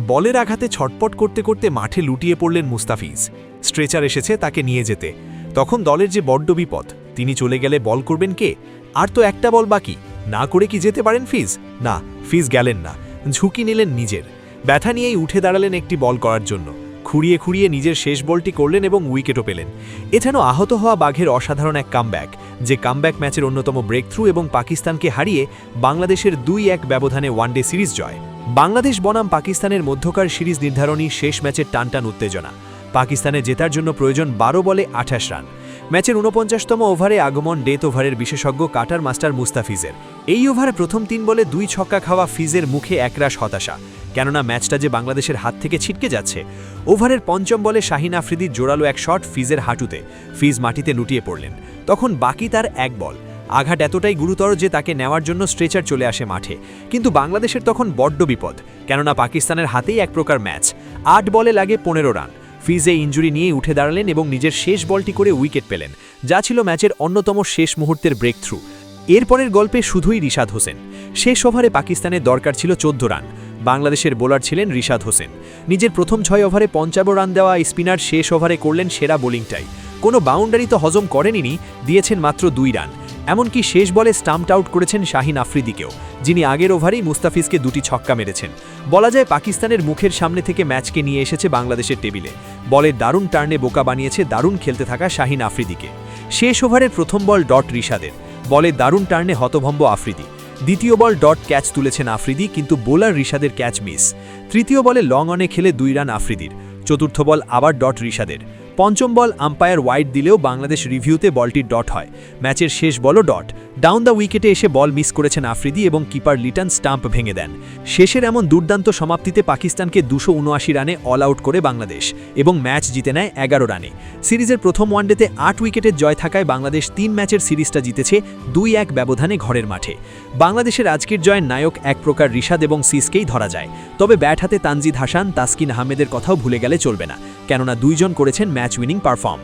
বলের আঘাতে ছটপট করতে করতে মাঠে লুটিয়ে পড়লেন মুস্তাফিজ। স্ট্রেচার এসেছে তাকে নিয়ে যেতে। তখন দলের যে বড্ড বিপদ, তিনি চলে গেলে বল করবেন কে? আর তো একটা বল বাকি, না করে কি যেতে পারেন ফিজ? না, ফিজ গেলেন না, ঝুঁকি নিলেন নিজের। ব্যথা নিয়েই উঠে দাঁড়ালেন একটি বল করার জন্য। খুঁড়িয়ে খুঁড়িয়ে নিজের শেষ বলটি করলেন এবং উইকেটও পেলেন। এ যেন আহত হওয়া বাঘের অসাধারণ এক কামব্যাক, যে কামব্যাক ম্যাচের অন্যতম ব্রেক থ্রু এবং পাকিস্তানকে হারিয়ে বাংলাদেশের 2-1 ব্যবধানে ওয়ানডে সিরিজ জয়। বাংলাদেশ বনাম পাকিস্তানের মধ্যকার সিরিজ নির্ধারণী শেষ ম্যাচের টানটান উত্তেজনা। পাকিস্তানে জেতার জন্য প্রয়োজন 12 বলে 28 রান। ম্যাচের 49তম ওভারে আগমন ডেথ ওভারের বিশেষজ্ঞ কাটার মাস্টার মুস্তাফিজের। এই ওভারে প্রথম 3 বলে 2 ছক্কা খাওয়া ফিজের মুখে একরাশ হতাশা, কেননা ম্যাচটা যে বাংলাদেশের হাত থেকে ছিটকে যাচ্ছে। ওভারের 5ম বলে শাহিন আফ্রিদির জোরালো এক শট ফিজের হাঁটুতে। ফিজ মাটিতে লুটিয়ে পড়লেন। তখন বাকি তার এক বল। আঘাত এতটাই গুরুতর যে তাকে নেওয়ার জন্য স্ট্রেচার চলে আসে মাঠে। কিন্তু বাংলাদেশের তখন বড্ড বিপদ, কেননা পাকিস্তানের হাতেই এক প্রকার ম্যাচ। 8 বলে লাগে 15 রান। ফিজে ইঞ্জুরি নিয়ে উঠে দাঁড়ালেন এবং নিজের শেষ বলটি করে উইকেট পেলেন, যা ছিল ম্যাচের অন্যতম শেষ মুহূর্তের ব্রেক থ্রু। এরপরের গল্পে শুধুই রিশাদ হোসেন। শেষ ওভারে পাকিস্তানের দরকার ছিল 14 রান। বাংলাদেশের বোলার ছিলেন রিশাদ হোসেন। নিজের প্রথম 6 ওভারে 55 রান দেওয়া স্পিনার শেষ ওভারে করলেন সেরা বোলিংটাই। কোনো বাউন্ডারি তো হজম করেননি, দিয়েছেন মাত্র 2 রান। এমনকি শেষ বলে স্টাম্পড আউট করেছেন শাহিন আফ্রিদিকেও, যিনি আগের ওভারেই মুস্তাফিজকে 2টি ছক্কা মেরেছেন। বলা যায় পাকিস্তানের মুখের সামনে থেকে ম্যাচকে নিয়ে এসেছে বাংলাদেশের টেবিলে। বলের দারুণ টার্নে বোকা বানিয়েছে দারুণ খেলতে থাকা শাহিন আফ্রিদিকে। শেষ ওভারের প্রথম বল ডট রিশাদের, বলে দারুণ টার্নে হতভম্ব আফ্রিদি। দ্বিতীয় বল ডট ক্যাচ তুলেছেন আফ্রিদি, কিন্তু বোলার রিশাদের ক্যাচ মিস। তৃতীয় বলে লং অনে খেলে 2 রান আফ্রিদির। চতুর্থ বল আবার ডট রিশাদের। পঞ্চম বল আম্পায়ার ওয়াইড দিলেও বাংলাদেশ রিভিউতে বলটি ডট হয়। ম্যাচের শেষ বলও ডট। ডাউন দ্য উইকেটে এসে বল মিস করেছেন আফ্রিদি এবং কিপার লিটন স্টাম্প ভেঙে দেন। শেষের এমন দুর্দান্ত সমাপ্তিতে পাকিস্তানকে 279 রানে অল আউট করে বাংলাদেশ এবং ম্যাচ জিতে নেয় 11 রানে। সিরিজের প্রথম ওয়ানডেতে 8 উইকেটের জয় থাকায় বাংলাদেশ 3 ম্যাচের সিরিজটা জিতেছে 2-1 ব্যবধানে ঘরের মাঠে। বাংলাদেশের আজকের জয়ের নায়ক এক প্রকার রিশাদ এবং সিসকেই ধরা যায়। তবে ব্যাট হাতে তানজিদ হাসান, তাসকিন আহমেদের কথাও ভুলে গেলে চলবে না, কেননা 2 জন করেছেন ম্যাচ উইনিং পারফর্ম।